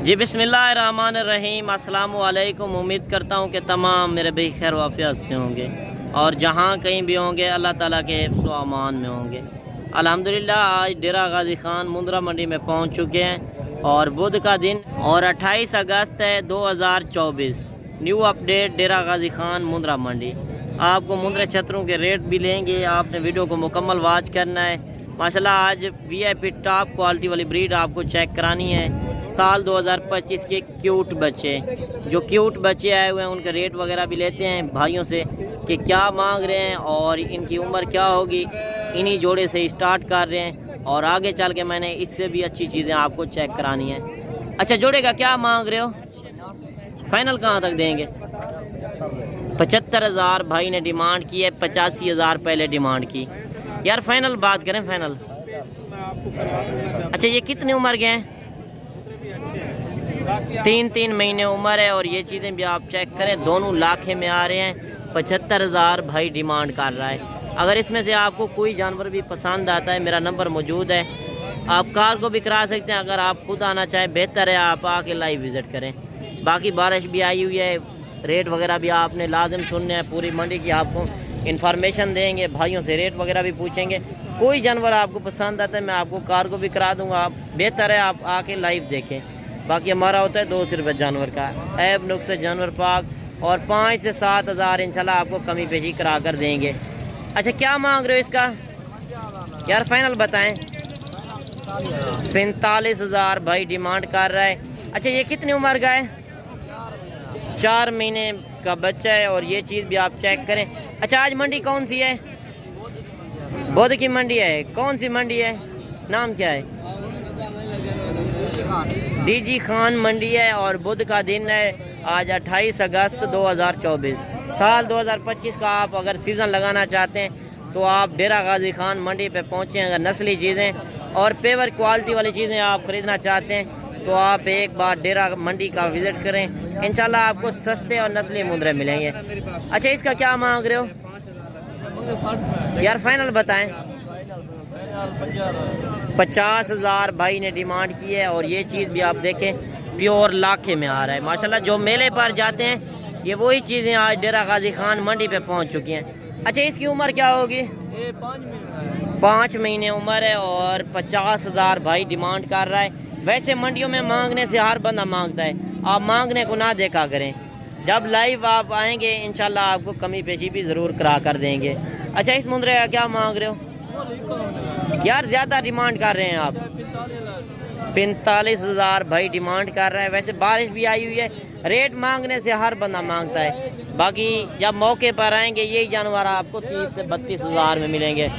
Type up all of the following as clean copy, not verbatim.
जी बिस्मिल्लाहिर्रहमानिर्रहीम, अस्सलामु अलैकुम। उम्मीद करता हूँ कि तमाम मेरे भाई खैर वाफियत से होंगे और जहाँ कहीं भी होंगे अल्लाह ताला के हिफ्ज़ व अमान में होंगे। अल्हम्दुलिल्लाह आज डेरा गाज़ी ख़ान मुंद्रा मंडी में पहुँच चुके हैं और बुध का दिन और 28 अगस्त है 2024। न्यू अपडेट डेरा गाज़ी ख़ान मुंद्रा मंडी। आपको मुंद्रा छतरों के रेट भी लेंगे, आपने वीडियो को मुकम्मल वॉच करना है। माशाल्लाह आज VIP टॉप क्वालिटी वाली ब्रीड आपको चेक करानी है। साल 2025 के क्यूट बच्चे, जो क्यूट बच्चे आए हुए हैं उनके रेट वगैरह भी लेते हैं भाइयों से कि क्या मांग रहे हैं और इनकी उम्र क्या होगी। इन्हीं जोड़े से स्टार्ट कर रहे हैं और आगे चल के मैंने इससे भी अच्छी चीज़ें आपको चेक करानी है। अच्छा, जोड़े का क्या मांग रहे हो? फाइनल कहाँ तक देंगे? 75,000 भाई ने डिमांड की है, 85,000 पहले डिमांड की। यार फाइनल बात करें, फाइनल। अच्छा, ये कितनी उम्र के हैं? 3 महीने उम्र है और ये चीज़ें भी आप चेक करें, दोनों लाखे में आ रहे हैं। 75,000 भाई डिमांड कर रहा है। अगर इसमें से आपको कोई जानवर भी पसंद आता है, मेरा नंबर मौजूद है, आप कार को भी करा सकते हैं। अगर आप खुद आना चाहें बेहतर है आप आके लाइव विज़िट करें। बाकी बारिश भी आई हुई है, रेट वगैरह भी आपने लाजिम सुनने हैं। पूरी मंडी की आपको इन्फॉर्मेशन देंगे, भाइयों से रेट वगैरह भी पूछेंगे। कोई जानवर आपको पसंद आता है मैं आपको कार को भी करा दूँगा। आप बेहतर है आप आके लाइव देखें। बाकी हमारा होता है 200 रुपये जानवर का, ऐब नुक्स जानवर पाक, और 5 से 7 हज़ार इंशाल्लाह आपको कमी पेशी करा कर देंगे। अच्छा, क्या मांग रहे हो इसका? यार फाइनल बताएं। 45,000 भाई डिमांड कर रहा है। अच्छा, ये कितनी उम्र का है? 4 महीने का बच्चा है और ये चीज़ भी आप चेक करें। अच्छा, आज मंडी कौन सी है? बुध की मंडी है। कौन सी मंडी है, नाम क्या है? DG खान मंडी है और बुध का दिन है आज 28 अगस्त 2024। साल 2025 का आप अगर सीज़न लगाना चाहते हैं तो आप डेरा गाज़ी ख़ान मंडी पे पहुँचें। अगर नस्ली चीज़ें और पेवर क्वालिटी वाली चीज़ें आप ख़रीदना चाहते हैं तो आप एक बार डेरा मंडी का विज़िट करें, इंशाल्लाह आपको सस्ते और नस्ली मुंद्रे मिलेंगे। अच्छा, इसका क्या मांग रहे हो? यार फाइनल बताएं। 50,000 भाई ने डिमांड की है और ये चीज़ भी आप देखें प्योर लाखे में आ रहा है। माशाल्लाह जो मेले पर जाते हैं ये वही चीज़ें आज डेरा गाज़ी ख़ान मंडी पे पहुंच चुकी हैं। अच्छा, इसकी उम्र क्या होगी? 5 महीने उम्र है और 50,000 भाई डिमांड कर रहा है। वैसे मंडियों में मांगने से हर बंदा मांगता है, आप मांगने को ना देखा करें। जब लाइव आप आएंगे इंशाल्लाह आपको कमी पेशी भी ज़रूर करा कर देंगे। अच्छा, इस मुंद्रे का क्या मांग रहे हो? यार ज़्यादा डिमांड कर रहे हैं आप। 45,000 भाई डिमांड कर रहा है। वैसे बारिश भी आई हुई है, रेट मांगने से हर बंदा मांगता है। बाकी जब मौके पर आएंगे यही जानवर आपको 30 से 32,000 में मिलेंगे।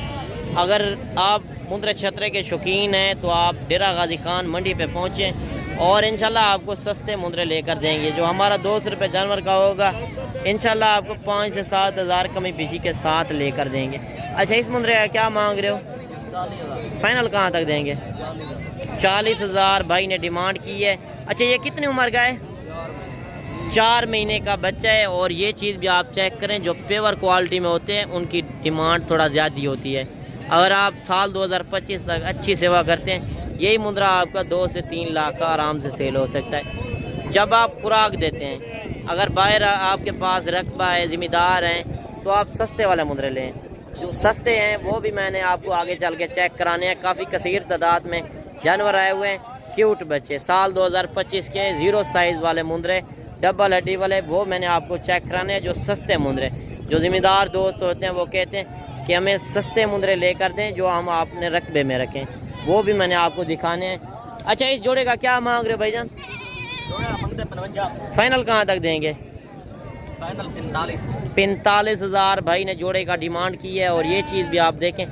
अगर आप मुंद्रा छतरे के शौकीन हैं तो आप डेरा गाज़ी ख़ान मंडी पे पहुँचें और इंशाल्लाह आपको सस्ते मुंद्रे लेकर देंगे। जो हमारा 200 रुपये जानवर का होगा इंशाल्लाह आपको 5 से 7 हज़ार कमी पेशी के साथ लेकर देंगे। अच्छा, इस मुंद्रे का क्या मांग रहे हो? फाइनल कहाँ तक देंगे? 40,000 भाई ने डिमांड की है। अच्छा, ये कितनी उम्र का है? 4 महीने का बच्चा है और ये चीज़ भी आप चेक करें, जो पेवर क्वालिटी में होते हैं उनकी डिमांड थोड़ा ज़्यादा होती है। अगर आप साल 2025 तक अच्छी सेवा करते हैं यही मुंद्रा आपका 2 से 3 लाख का आराम से सेल हो सकता है जब आप खुराक देते हैं। अगर बाहर आपके पास रकबा है, ज़िम्मेदार हैं, तो आप सस्ते वाले मुंद्रे लें। जो सस्ते हैं वो भी मैंने आपको आगे चल के चेक कराने हैं। काफ़ी कसीर तादाद में जानवर आए हुए हैं, क्यूट बच्चे। साल 2025 के 0 साइज़ वाले मुंद्रे, डबल हड्डी वाले, वो मैंने आपको चेक कराने हैं। जो सस्ते मुंद्रे, जो ज़िम्मेदार दोस्त होते हैं वो कहते हैं कि हमें सस्ते मुंद्रे लेकर दें जो हम अपने रकबे में रखें, वो भी मैंने आपको दिखाने हैं। अच्छा, इस जोड़े का क्या मांग रहे हो भाईजान? फाइनल कहाँ तक देंगे? फाइनल 45,000 भाई ने जोड़े का डिमांड की है और ये चीज़ भी आप देखें,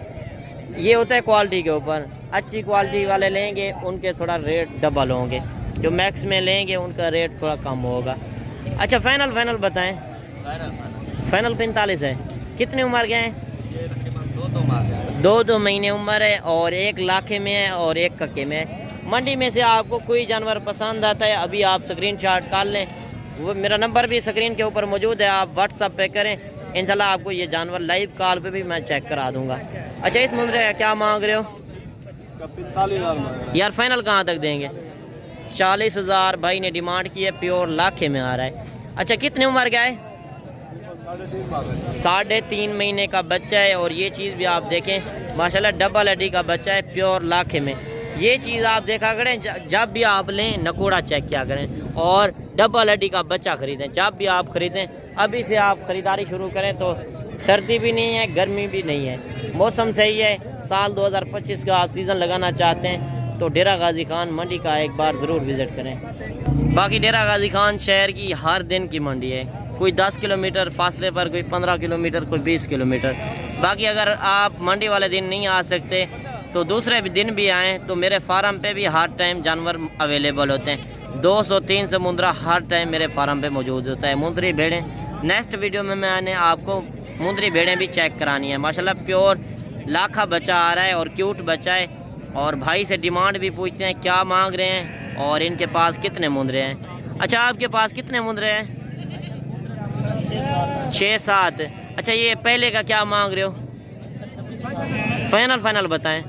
ये होता है क्वालिटी के ऊपर। अच्छी क्वालिटी वाले लेंगे उनके थोड़ा रेट डबल होंगे, जो मैक्स में लेंगे उनका रेट थोड़ा कम होगा। अच्छा, फाइनल बताएं। फाइनल 45 है। कितनी उम्र के हैं? 2 महीने उम्र है और 1 लाखे में है और 1 कक्के में है। मंडी में से आपको कोई जानवर पसंद आता है अभी आप स्क्रीनशॉट कर लें, वो मेरा नंबर भी स्क्रीन के ऊपर मौजूद है, आप व्हाट्सअप पे करें, इंशाल्लाह आपको ये जानवर लाइव कॉल पे भी मैं चेक करा दूंगा। अच्छा, इस मुंद्रे का क्या मांग रहे हो? 45,000 यार फाइनल कहाँ तक देंगे? 40,000 भाई ने डिमांड की है, प्योर लाखे में आ रहा है। अच्छा कितनी उम्र का है? 3.5 महीने का बच्चा है। और ये चीज़ भी आप देखें माशाल्लाह डबल हड्डी का बच्चा है, प्योर लाखे में। ये चीज़ आप देखा करें, जब भी आप लें नकोड़ा चेक किया करें और डबल हड्डी का बच्चा ख़रीदें। जब भी आप ख़रीदें अभी से आप ख़रीदारी शुरू करें तो सर्दी भी नहीं है, गर्मी भी नहीं है, मौसम सही है। साल 2025 का आप सीज़न लगाना चाहते हैं तो डेरा गाजी खान मंडी का एक बार ज़रूर विज़िट करें। बाकी डेरा गाजी खान शहर की हर दिन की मंडी है, कोई 10 किलोमीटर फासले पर, कोई 15 किलोमीटर, कोई 20 किलोमीटर। बाकी अगर आप मंडी वाले दिन नहीं आ सकते तो दूसरे भी दिन भी आएँ तो मेरे फार्म पे भी हर टाइम जानवर अवेलेबल होते हैं। 200-300 मुंद्रा हर टाइम मेरे फार्म पे मौजूद होता है। मुंद्री भेड़ें नेक्स्ट वीडियो में मैंने आपको मुंद्री भेड़ें भी चेक करानी है। माशाल्लाह प्योर लाखा बच्चा आ रहा है और क्यूट बच्चा है। और भाई से डिमांड भी पूछते हैं क्या मांग रहे हैं और इनके पास कितने मुंद्रे हैं। अच्छा आपके पास कितने मुंद्रे हैं? 6-7। अच्छा ये पहले का क्या मांग रहे हो? फाइनल बताएं।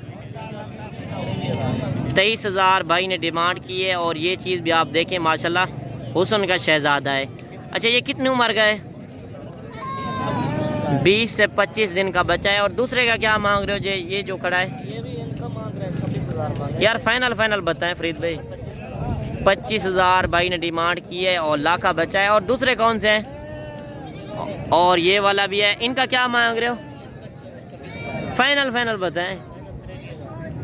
23,000 भाई ने डिमांड की है। और ये चीज़ भी आप देखें माशाल्लाह हुस्न का शहजादा है। अच्छा ये कितनी उम्र का है? 20 से 25 दिन का बच्चा है। और दूसरे का क्या मांग रहे हो? ये जो खड़ा है ये भी इनका मांग रहे हैं 26,000 यार फाइनल बताएं फरीद भाई। 25,000 भाई ने डिमांड की है और लाखा बच्चा है। और दूसरे कौन से हैं? और ये वाला भी है, इनका क्या मांग रहे हो? फाइनल बताएं।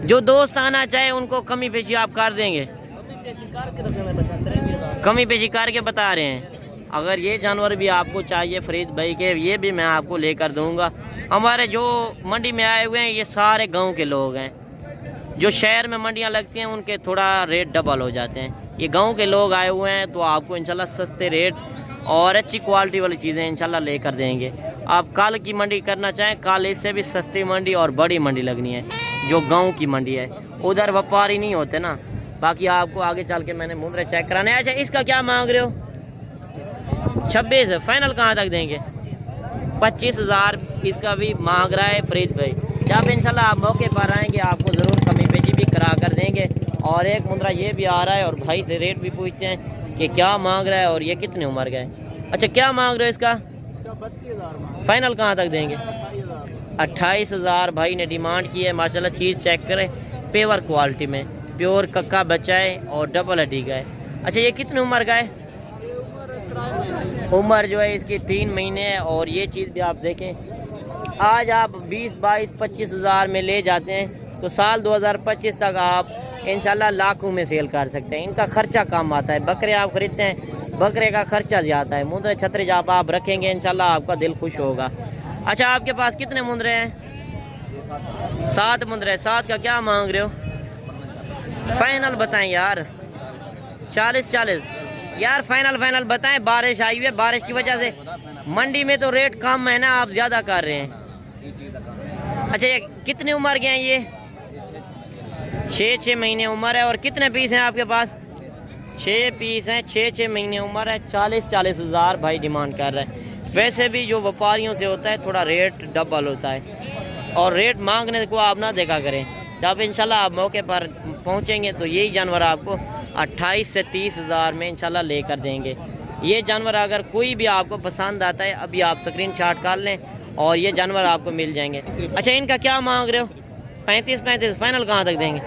जो दोस्त आना चाहे उनको कमी पेशी आप कर देंगे? कमी पेशी करके बता रहे हैं। अगर ये जानवर भी आपको चाहिए फरीद भाई के, ये भी मैं आपको लेकर दूंगा। हमारे जो मंडी में आए हुए हैं ये सारे गांव के लोग हैं। जो शहर में मंडियां लगती हैं उनके थोड़ा रेट डबल हो जाते हैं। ये गांव के लोग आए हुए हैं तो आपको इंशाल्लाह सस्ते रेट और अच्छी क्वालिटी वाली चीज़ें इंशाल्लाह लेकर देंगे। आप कल की मंडी करना चाहें, कल इससे भी सस्ती मंडी और बड़ी मंडी लगनी है जो गांव की मंडी है। उधर व्यापारी नहीं होते ना। बाकी आपको आगे चल के मैंने मुंद्रे चेक कराने। अच्छा इसका क्या मांग रहे हो? 26। फाइनल कहाँ तक देंगे? 25,000 इसका भी मांग रहा है फरीद भाई। जब इंशाल्लाह आप मौके पर आएंगे आपको ज़रूर कमी पेशी भी करा कर देंगे। और एक मुंद्रा ये भी आ रहा है और भाई से रेट भी पूछते हैं कि क्या मांग रहा है और ये कितने उम्र का है। अच्छा क्या मांग रहे हो इसका? 32,000। फाइनल कहाँ तक देंगे? 28,000 भाई ने डिमांड की है। माशाल्लाह चीज़ चेक करें, पेवर क्वालिटी में, प्योर कक्का बच्चा है और डबल हड्डी का है। अच्छा ये कितनी उम्र का है? उम्र जो है इसकी 3 महीने है। और ये चीज़ भी आप देखें, आज आप 20, 22, 25,000 में ले जाते हैं तो साल 2025 तक आप इंशाल्लाह लाखों में सेल कर सकते हैं। इनका खर्चा कम आता है। बकरे आप खरीदते हैं, बकरे का खर्चा ज़्यादा है। मुंद्रे छतरी जब आप रखेंगे इंशाल्लाह आपका दिल खुश होगा। अच्छा आपके पास कितने मुंद्रे हैं? 7 मुंद्रे। 7 का क्या मांग रहे हो? फाइनल बताएं यार। 40 यार फाइनल बताएं। बारिश आई हुई है, बारिश की वजह से मंडी में तो रेट कम है ना, आप ज़्यादा कर रहे हैं। अच्छा ये कितनी उम्र के हैं? ये 6 महीने उम्र है। और कितने पीस हैं आपके पास? 6 पीस हैं। 6 महीने उम्र है। 40,000 भाई डिमांड कर रहा है। वैसे भी जो व्यापारियों से होता है थोड़ा रेट डबल होता है। और रेट मांगने को आप ना देखा करें। जब इंशाल्लाह आप मौके पर पहुंचेंगे तो यही जानवर आपको 28 से 30,000 में इंशाल्लाह लेकर देंगे। ये जानवर अगर कोई भी आपको पसंद आता है अभी आप स्क्रीनशॉट कर लें और ये जानवर आपको मिल जाएंगे। अच्छा इनका क्या मांग रहे हो? 35। फाइनल कहाँ तक देंगे?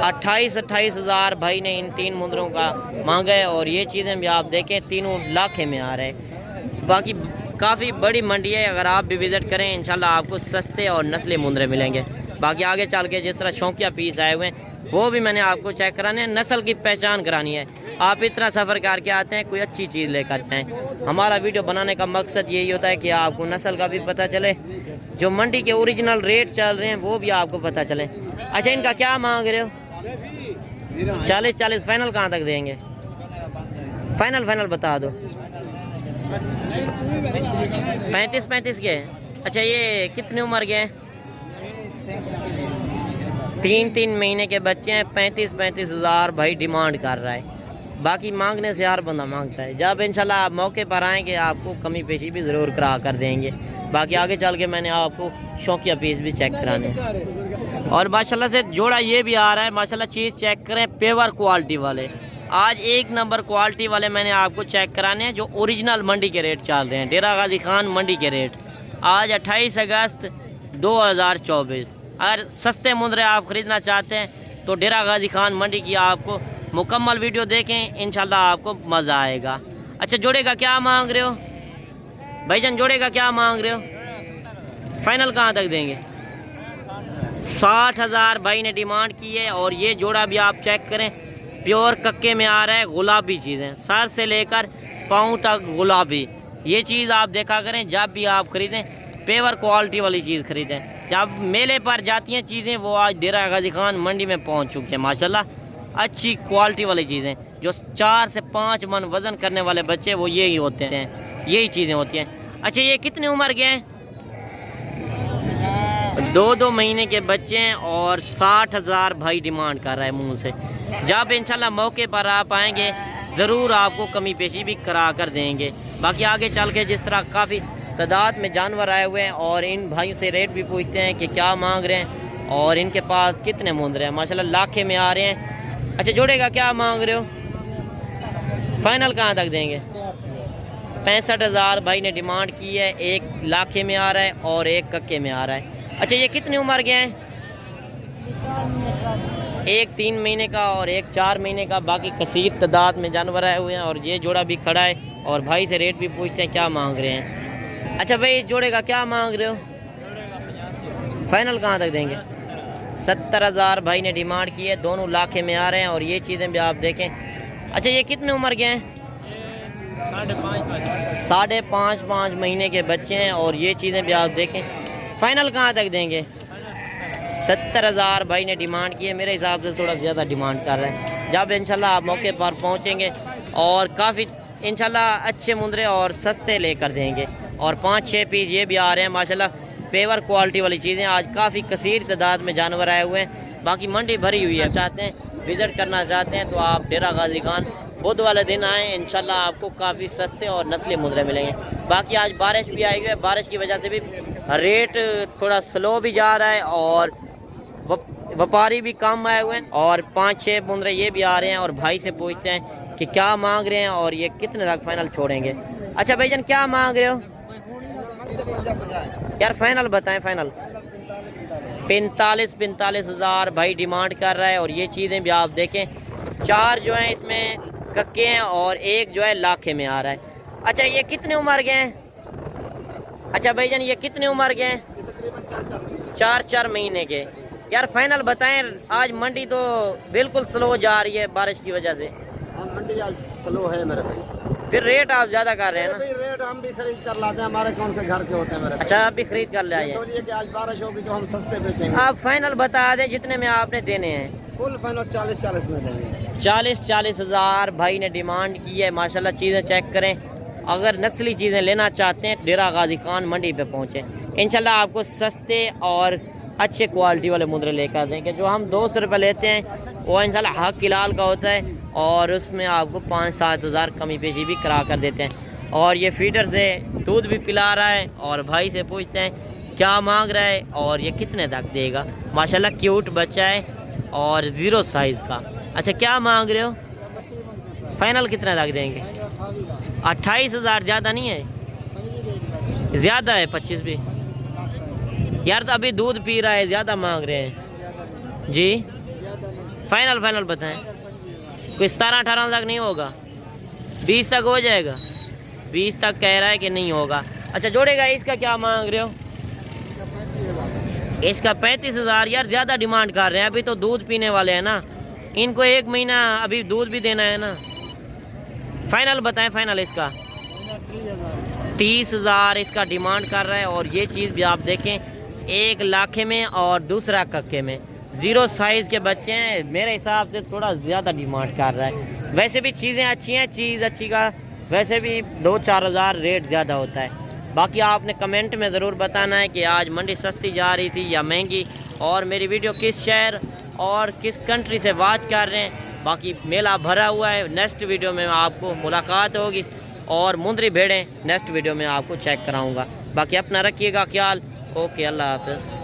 28,000 भाई ने इन 3 मुंद्रों का मांगा है। और ये चीज़ें भी आप देखें तीनों लाखे में आ रहे हैं। बाकी काफ़ी बड़ी मंडी है, अगर आप भी विज़िट करें इंशाल्लाह आपको सस्ते और नस्ली मुंद्रे मिलेंगे। बाकी आगे चल के जिस तरह शौकिया पीस आए हुए हैं वो भी मैंने आपको चेक कराने हैं, नस्ल की पहचान करानी है। आप इतना सफ़र करके आते हैं, कोई अच्छी चीज़ लेकर जाएँ। हमारा वीडियो बनाने का मकसद यही होता है कि आपको नस्ल का भी पता चले, जो मंडी के ओरिजिनल रेट चल रहे हैं वो भी आपको पता चले। अच्छा इनका क्या मांग रहे हो? 40। फाइनल कहाँ तक देंगे? फाइनल बता दो। 35 के। अच्छा ये कितनी उम्र के हैं? 3 महीने के बच्चे हैं। 35,000 भाई डिमांड कर रहा है। बाकी मांगने से हर बंदा मांगता है। जब इंशाल्लाह आप मौके पर आएंगे आपको कमी पेशी भी ज़रूर करा कर देंगे। बाकी आगे चल के मैंने आपको शौकिया पीस भी चेक कराने हैं। और माशाल्लाह से जोड़ा ये भी आ रहा है माशाल्लाह। चीज़ चेक करें, पेवर क्वालिटी वाले, आज एक नंबर क्वालिटी वाले मैंने आपको चेक कराने हैं, जो ओरिजिनल मंडी के रेट चल रहे हैं, डेरा गाजी खान मंडी के रेट। आज 28 अगस्त 2024। अगर सस्ते मुंदरे आप ख़रीदना चाहते हैं तो डेरा गाजी खान मंडी की आपको मुकम्मल वीडियो देखें, इंशाल्लाह आपको मज़ा आएगा। अच्छा, जोड़े का क्या मांग रहे हो भाईजान? जोड़े का क्या मांग रहे हो? फाइनल कहाँ तक देंगे? 60,000 भाई ने डिमांड की है। और ये जोड़ा भी आप चेक करें, प्योर कक्के में आ रहा है, गुलाबी चीज़ें, सर से लेकर पाँव तक गुलाबी। ये चीज़ आप देखा करें जब भी आप ख़रीदें, पेवर क्वालिटी वाली चीज़ ख़रीदें। जब मेले पर जाती हैं चीज़ें, वो आज डेरा गाजी खान मंडी में पहुंच चुकी हैं माशाल्लाह। अच्छी क्वालिटी वाली चीज़ें, जो 4 से 5 मन वज़न करने वाले बच्चे वो यही होते हैं, यही चीज़ें होती हैं। अच्छा, ये कितनी उम्र के हैं? 2-2 महीने के बच्चे हैं और 60,000 भाई डिमांड कर रहा है मुँह से। जब इंशाल्लाह मौके पर आप आएंगे ज़रूर आपको कमी पेशी भी करा कर देंगे। बाकी आगे चल के जिस तरह काफ़ी तादाद में जानवर आए हुए हैं और इन भाइयों से रेट भी पूछते हैं कि क्या मांग रहे हैं और इनके पास कितने मुंदरे हैं। माशाल्लाह लाखे में आ रहे हैं। अच्छा, जोड़े का क्या मांग रहे हो? फाइनल कहाँ तक देंगे? 65,000 भाई ने डिमांड की है। एक लाखे में आ रहा है और एक कक्के में आ रहा है। अच्छा, ये कितनी उम्र के हैं? एक 3 महीने का और एक 4 महीने का। बाकी कसीर तादाद में जानवर आए हुए हैं और ये जोड़ा भी खड़ा है और भाई से रेट भी पूछते हैं क्या मांग रहे हैं। अच्छा भाई, इस जोड़े का क्या मांग रहे हो? फाइनल कहाँ तक देंगे? 70,000 भाई ने डिमांड की है। दोनों लाखे में आ रहे हैं और ये चीज़ें भी आप देखें। अच्छा, ये कितने उम्र के हैं? 5.5 महीने के बच्चे हैं और ये चीज़ें भी आप देखें। फाइनल कहाँ तक देंगे? 70,000 भाई ने डिमांड की है। मेरे हिसाब से थोड़ा ज़्यादा डिमांड कर रहे हैं। जब इंशाल्लाह आप मौके पर पहुँचेंगे और काफ़ी इंशाल्लाह अच्छे मुंदरे और सस्ते लेकर देंगे। और 5-6 पीस ये भी आ रहे हैं माशाल्लाह, पेवर क्वालिटी वाली चीज़ें। आज काफ़ी कसीर तादाद में जानवर आए हुए हैं। बाकी मंडी भरी हुई है। चाहते हैं विज़िट करना चाहते हैं तो आप डेरा गाजी खान बुध वाले दिन आएँ, इंशाल्लाह आपको काफ़ी सस्ते और नस्ली मुंदरे मिलेंगे। बाकी आज बारिश भी आई हुई है, बारिश की वजह से भी रेट थोड़ा स्लो भी जा रहा है और व्यापारी भी कम आए हुए हैं। और 5-6 मुंदरे ये भी आ रहे हैं और भाई से पूछते हैं कि क्या मांग रहे हैं और ये कितने तक फाइनल छोड़ेंगे। अच्छा भाईजान, क्या मांग रहे हो यार? फाइनल बताएं। फाइनल 45,000 भाई डिमांड कर रहा है और ये चीज़ें भी आप देखें। 4 जो हैं इसमें कक्के हैं और एक जो है लाखे में आ रहा है। अच्छा, ये कितने उम्र के हैं? अच्छा भाईजान, ये कितने उम्र के हैं? 4-4 महीने के। यार फाइनल बताएं। आज मंडी तो बिल्कुल स्लो जा रही है बारिश की वजह से। मंडी आज स्लो है मेरे भाई। फिर रेट आप ज़्यादा कर रहे हैं ना? रेट हम भी खरीद कर लाते हैं, हमारे कौन से घर के होते हैं मेरे। अच्छा, आप भी खरीद कर ले आए। कि आज बारिश होगी तो हम सस्ते बेचेंगे। आप फाइनल बता दें जितने में आपने देने हैं। फुल फाइनल 40 में देंगे। 40,000 भाई ने डिमांड की है माशाल्लाह। चीज़ें चेक करें। अगर नस्ली चीज़ें लेना चाहते हैं डेरा गाजी खान मंडी पे पहुँचे, इंशाल्लाह आपको सस्ते और अच्छे क्वालिटी वाले मुंदरे लेकर देंगे। जो हम 200 रुपये लेते हैं वो इंशाल्लाह हक किलाल का होता है और उसमें आपको 5-7 हज़ार कमी पेशी भी करा कर देते हैं। और ये फीडर से दूध भी पिला रहा है और भाई से पूछते हैं क्या मांग रहा है और ये कितने तक देगा। माशाल्लाह क्यूट बच्चा है और 0 साइज़ का। अच्छा, क्या मांग रहे हो? फाइनल कितना तक देंगे? 28,000 ज़्यादा नहीं है? ज़्यादा है 25 भी यार। तो अभी दूध पी रहा है, ज़्यादा मांग रहे हैं जी। फाइनल बताएं। कोई 17-18 तक नहीं होगा? 20 तक हो जाएगा? 20 तक कह रहा है कि नहीं होगा। अच्छा, जोड़ेगा। इसका क्या मांग रहे हो? इसका 35,000। यार ज़्यादा डिमांड कर रहे हैं। अभी तो दूध पीने वाले हैं ना, इनको 1 महीना अभी दूध भी देना है ना। फाइनल बताएं। फाइनल इसका 30,000 इसका डिमांड कर रहा है और ये चीज़ भी आप देखें, एक लाखे में और दूसरा कक्के में। 0 साइज़ के बच्चे हैं। मेरे हिसाब से थोड़ा ज़्यादा डिमांड कर रहा है। वैसे भी चीज़ें अच्छी हैं, चीज़ अच्छी का वैसे भी 2-4 हज़ार रेट ज़्यादा होता है। बाकी आपने कमेंट में ज़रूर बताना है कि आज मंडी सस्ती जा रही थी या महंगी, और मेरी वीडियो किस शहर और किस कंट्री से वॉच कर रहे हैं। बाकी मेला भरा हुआ है। नेक्स्ट वीडियो में आपको मुलाकात होगी और मुंदरी भेड़ें नेक्स्ट वीडियो में आपको चेक कराऊँगा। बाकी अपना रखिएगा ख्याल। ओके, अल्लाह हाफ़िज़।